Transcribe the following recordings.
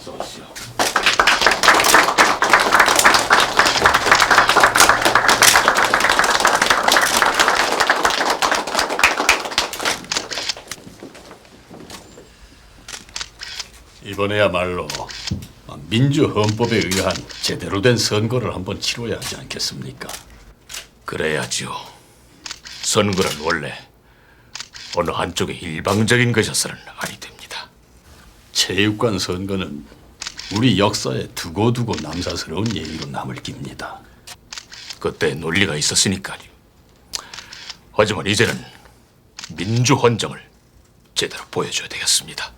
어서 오시오. 이번에야말로 민주헌법에 의한 제대로 된 선거를 한번 치러야 하지 않겠습니까? 그래야지요. 선거는 원래 어느 한쪽의 일방적인 것이어서는 아니 됩니다. 체육관 선거는 우리 역사에 두고두고 남사스러운 얘기로 남을 깁니다. 그때 논리가 있었으니까요. 하지만 이제는 민주헌정을 제대로 보여줘야 되겠습니다.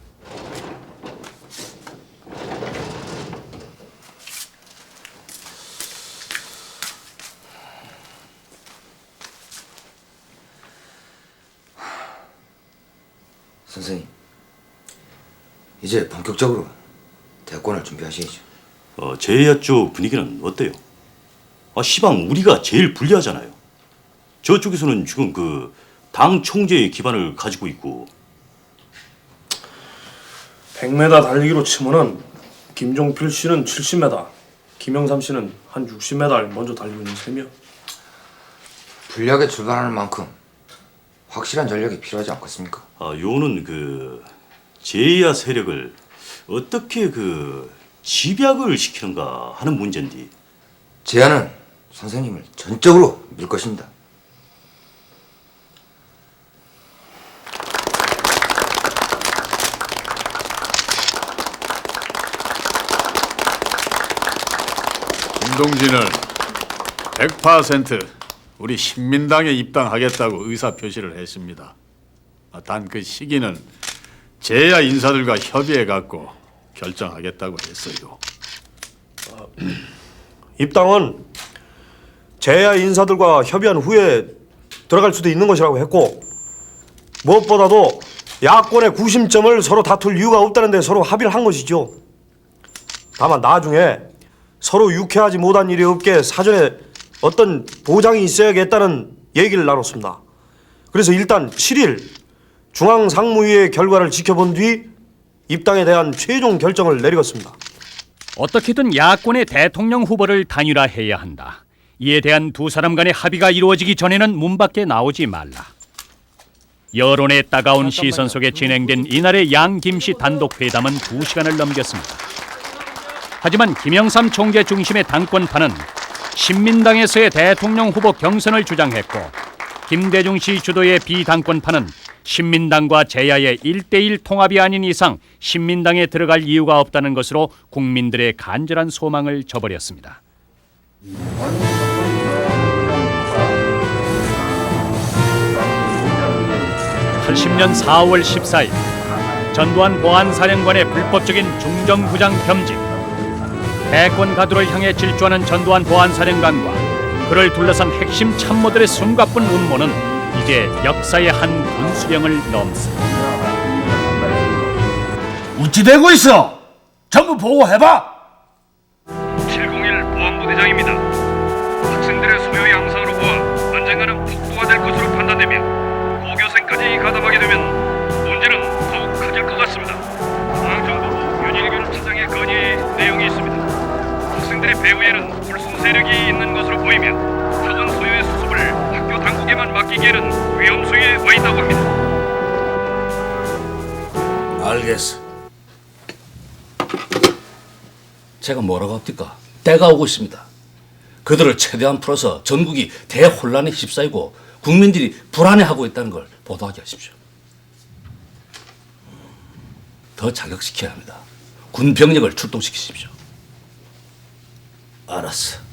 선생님, 이제 본격적으로 대권을 준비하시죠. 제야 쪽 분위기는 어때요? 시방 우리가 제일 불리하잖아요. 저쪽에서는 지금 그 당 총재의 기반을 가지고 있고. 100m 달리기로 치면은 김종필 씨는 70m, 김영삼 씨는 한 60m 먼저 달리고 있는 셈이요. 불리하게 출발하는 만큼 확실한 전력이 필요하지 않겠습니까? 요는 그 제야 세력을 어떻게 그 집약을 시키는가 하는 문제인데. 제안은 선생님을 전적으로 밀 것입니다. 김동진은 100% 우리 신민당에 입당하겠다고 의사표시를 했습니다. 단 그 시기는 제야 인사들과 협의해갖고 결정하겠다고 했어요. 입당은 제야 인사들과 협의한 후에 들어갈 수도 있는 것이라고 했고, 무엇보다도 야권의 구심점을 서로 다툴 이유가 없다는 데 서로 합의를 한 것이죠. 다만 나중에 서로 유쾌하지 못한 일이 없게 사전에 어떤 보장이 있어야겠다는 얘기를 나눴습니다. 그래서 일단 7일 중앙상무위의 결과를 지켜본 뒤 입당에 대한 최종 결정을 내리겠습니다. 어떻게든 야권의 대통령 후보를 단일화해야 한다. 이에 대한 두 사람 간의 합의가 이루어지기 전에는 문 밖에 나오지 말라. 여론의 따가운 시선 속에 진행된 이날의 양 김씨 단독 회담은 2시간을 넘겼습니다. 하지만 김영삼 총재 중심의 당권파는 신민당에서의 대통령 후보 경선을 주장했고, 김대중 씨 주도의 비당권파는 신민당과 제야의 1대1 통합이 아닌 이상 신민당에 들어갈 이유가 없다는 것으로 국민들의 간절한 소망을 저버렸습니다. 80년 4월 14일 전두환 보안사령관의 불법적인 중정부장 겸직, 대권 가도를 향해 질주하는 전두환 보안사령관과 그를 둘러싼 핵심 참모들의 숨가쁜 음모는 이제 역사의 한 분수령을 넘습니다. 우찌되고 있어? 전부 보고해봐. 701 보안부대장입니다. 학생들의 소요 양상으로 보아 언젠가는 폭도가 될 것으로 판단되며 고교생까지 가담하게 되면 문제는 더욱 커질 것 같습니다. 중앙정보부 윤일균 차장의 건의 내용이 있습니다. 학생들의 배후에는 불순 세력이 있는 것으로 보이며 학원 소유의 수습을 학교 당국에만 맡기기에는 위험 수위에 와 있다고 합니다. 알겠어. 제가 뭐라고 합니까? 때가 오고 있습니다. 그들을 최대한 풀어서 전국이 대혼란에 휩싸이고 국민들이 불안해하고 있다는 걸 보도하게 하십시오. 더 자극시켜야 합니다. 군 병력을 출동시키십시오. 알았어.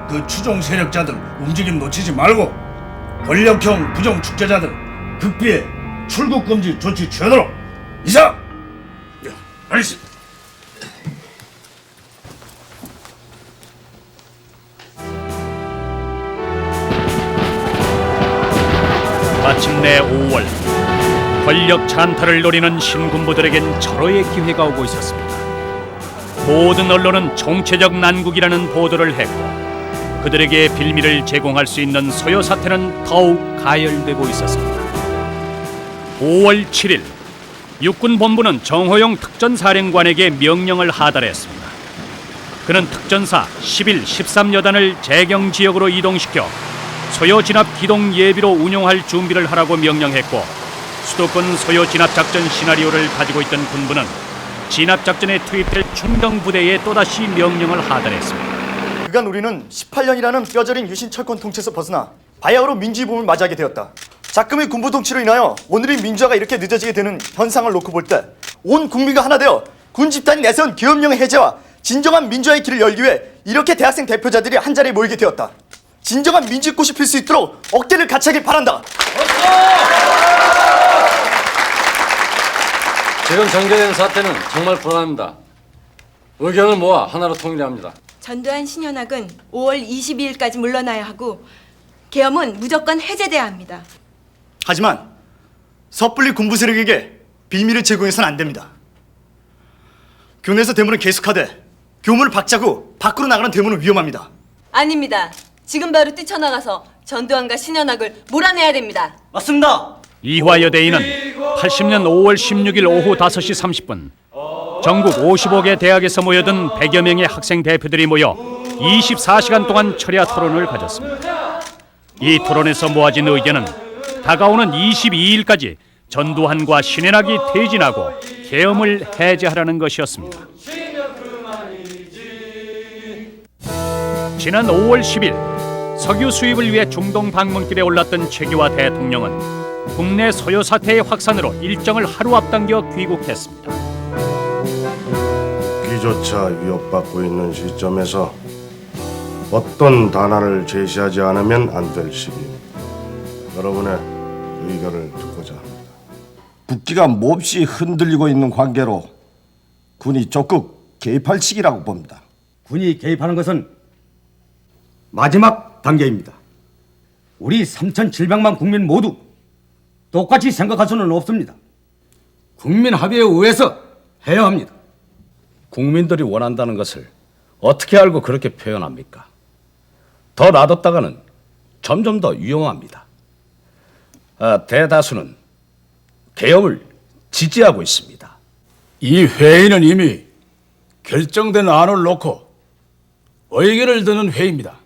그 추종 세력자들 움직임 놓치지 말고 권력형 부정 축제자들 극비에 출국 금지 조치 취하도록. 이상. 알겠습니다. 마침내 5월 권력 찬탈을 노리는 신군부들에겐 절호의 기회가 오고 있었습니다. 모든 언론은 총체적 난국이라는 보도를 했고 그들에게 빌미를 제공할 수 있는 소요 사태는 더욱 가열되고 있었습니다. 5월 7일 육군본부는 정호용 특전사령관에게 명령을 하달했습니다. 그는 특전사 11, 13여단을 재경지역으로 이동시켜 소요 진압 기동 예비로 운용할 준비를 하라고 명령했고 수도권 소요 진압 작전 시나리오를 가지고 있던 군부는 진압 작전에 투입될 충병 부대에 또다시 명령을 하달했습니다. 그간 우리는 18년이라는 뼈저린 유신 철권 통치에서 벗어나 바야흐로 민주주의 붐을 맞이하게 되었다. 작금의 군부 통치로 인하여 오늘의 민주화가 이렇게 늦어지게 되는 현상을 놓고 볼 때 온 국민과 하나 되어 군 집단이 내세운 계엄령의 해제와 진정한 민주화의 길을 열기 위해 이렇게 대학생 대표자들이 한자리에 모이게 되었다. 진정한 민주의 꽃이 필 수 있도록 억대를 같이 하길 바란다. 지금 전개된 사태는 정말 불안합니다. 의견을 모아 하나로 통일해야 합니다. 전두환 신현학은 5월 22일까지 물러나야 하고 계엄은 무조건 해제돼야 합니다. 하지만 섣불리 군부 세력에게 비밀을 제공해서는 안 됩니다. 교내에서 대문을 계속하되 교문을 박차고 밖으로 나가는 대문은 위험합니다. 아닙니다. 지금 바로 뛰쳐나가서 전두환과 신현학을 몰아내야 됩니다. 맞습니다. 이화여대인은 80년 5월 16일 오후 5시 30분 전국 55개 대학에서 모여든 100여 명의 학생 대표들이 모여 24시간 동안 철야 토론을 가졌습니다. 이 토론에서 모아진 의견은 다가오는 22일까지 전두환과 신현학이 퇴진하고 계엄을 해제하라는 것이었습니다. 지난 5월 10일 석유 수입을 위해 중동 방문길에 올랐던 최규하 대통령은 국내 소요 사태의 확산으로 일정을 하루 앞당겨 귀국했습니다. 국기조차 위협받고 있는 시점에서 어떤 단안을 제시하지 않으면 안 될 시기입니다. 여러분의 의견을 듣고자 합니다. 국기가 몹시 흔들리고 있는 관계로 군이 적극 개입할 시기라고 봅니다. 군이 개입하는 것은 마지막 단계입니다. 우리 3,700만 국민 모두 똑같이 생각할 수는 없습니다. 국민 합의에 의해서 해야 합니다. 국민들이 원한다는 것을 어떻게 알고 그렇게 표현합니까? 더 놔뒀다가는 점점 더 위험합니다. 대다수는 계엄을 지지하고 있습니다. 이 회의는 이미 결정된 안을 놓고 의견을 듣는 회의입니다.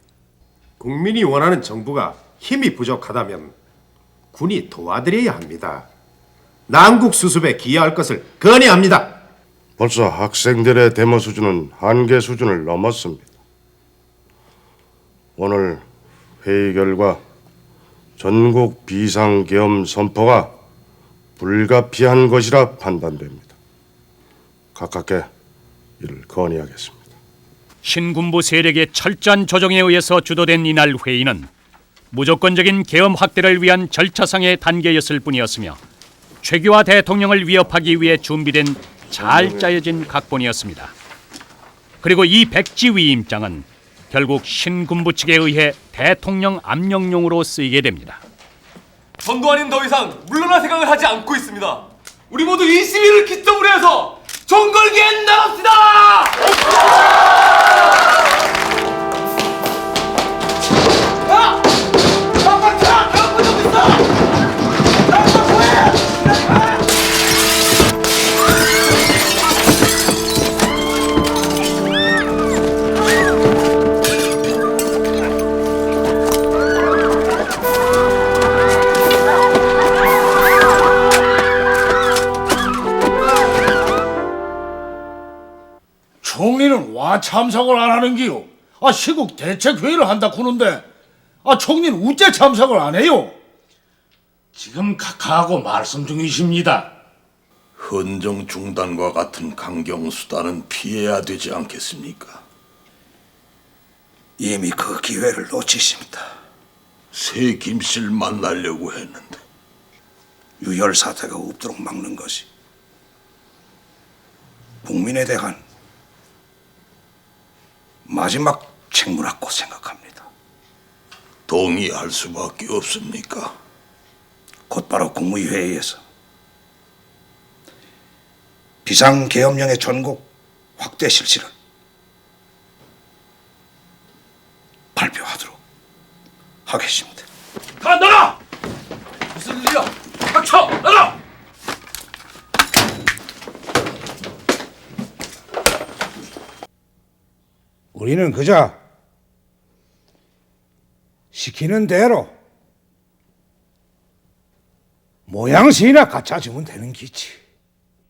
국민이 원하는 정부가 힘이 부족하다면 군이 도와드려야 합니다. 난국 수습에 기여할 것을 건의합니다. 벌써 학생들의 데모 수준은 한계 수준을 넘었습니다. 오늘 회의 결과 전국 비상계엄 선포가 불가피한 것이라 판단됩니다. 가깝게 이를 건의하겠습니다. 신군부 세력의 철저한 조정에 의해서 주도된 이날 회의는 무조건적인 계엄 확대를 위한 절차상의 단계였을 뿐이었으며 최규하 대통령을 위협하기 위해 준비된 잘 짜여진 각본이었습니다. 그리고 이 백지 위임장은 결국 신군부 측에 의해 대통령 압력용으로 쓰이게 됩니다. 전두환은 더 이상 물러날 생각을 하지 않고 있습니다. 우리 모두 21을 기점으로 해서 종걸기에 나갑시다! 총리는 와 참석을 안 하는 기요? 시국 대책회의를 한다 쿠는데 총리는 우째 참석을 안 해요? 지금 각하하고 말씀 중이십니다. 헌정 중단과 같은 강경 수단은 피해야 되지 않겠습니까? 이미 그 기회를 놓치십니다. 새 김씨를 만나려고 했는데 유혈 사태가 없도록 막는 것이 국민에 대한 마지막 책무라고 생각합니다. 동의할 수밖에 없습니까? 곧바로 국무회의에서 비상계엄령의 전국 확대 실시를 발표하도록 하겠습니다. 다 나가! 무슨 일이야? 닥쳐! 나가! 우리는 그저 시키는 대로 모양새나 갖춰주면 되는 기지.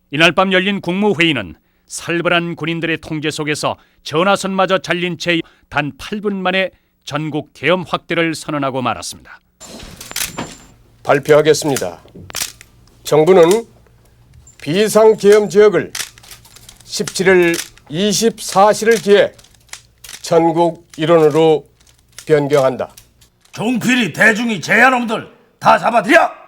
이날 밤 열린 국무회의는 살벌한 군인들의 통제 속에서 전화선마저 잘린 채 단 8분 만에 전국 계엄 확대를 선언하고 말았습니다. 발표하겠습니다. 정부는 비상계엄 지역을 17일 24시를 기해 전국 일원으로 변경한다. 종필이 대중이 제한 놈들 다 잡아들여!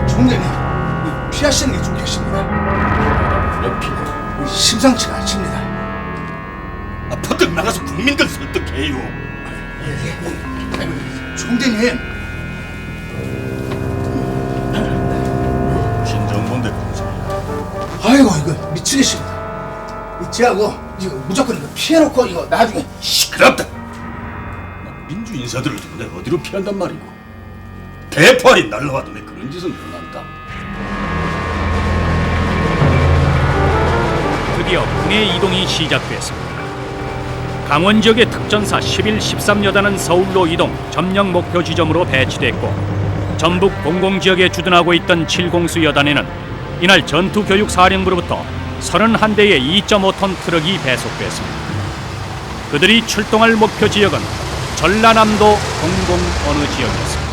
총장님, 피하시는 게 좋겠습니다. 왜 피해? 심상치가 않습니다. 퍼뜩 나가서 국민들 설득해요. 총장님, 신정mon대 아이고 이거 미치겠습니다. 제하고 이거 무조건 이거 피해놓고 이거 나중에 시끄럽다. 민주 인사들을 두고 내가 어디로 피한단 말이고. 대포알이 날라와도 내 그런 짓은 못 한다. 드디어 군의 이동이 시작됐습니다. 강원 지역의 특전사 11, 13여단은 서울로 이동, 점령 목표 지점으로 배치됐고 전북 공공지역에 주둔하고 있던 7공수 여단에는 이날 전투교육사령부로부터 31대의 2.5톤 트럭이 배속됐습니다. 그들이 출동할 목표 지역은 전라남도 동공 어느 지역이었습니다.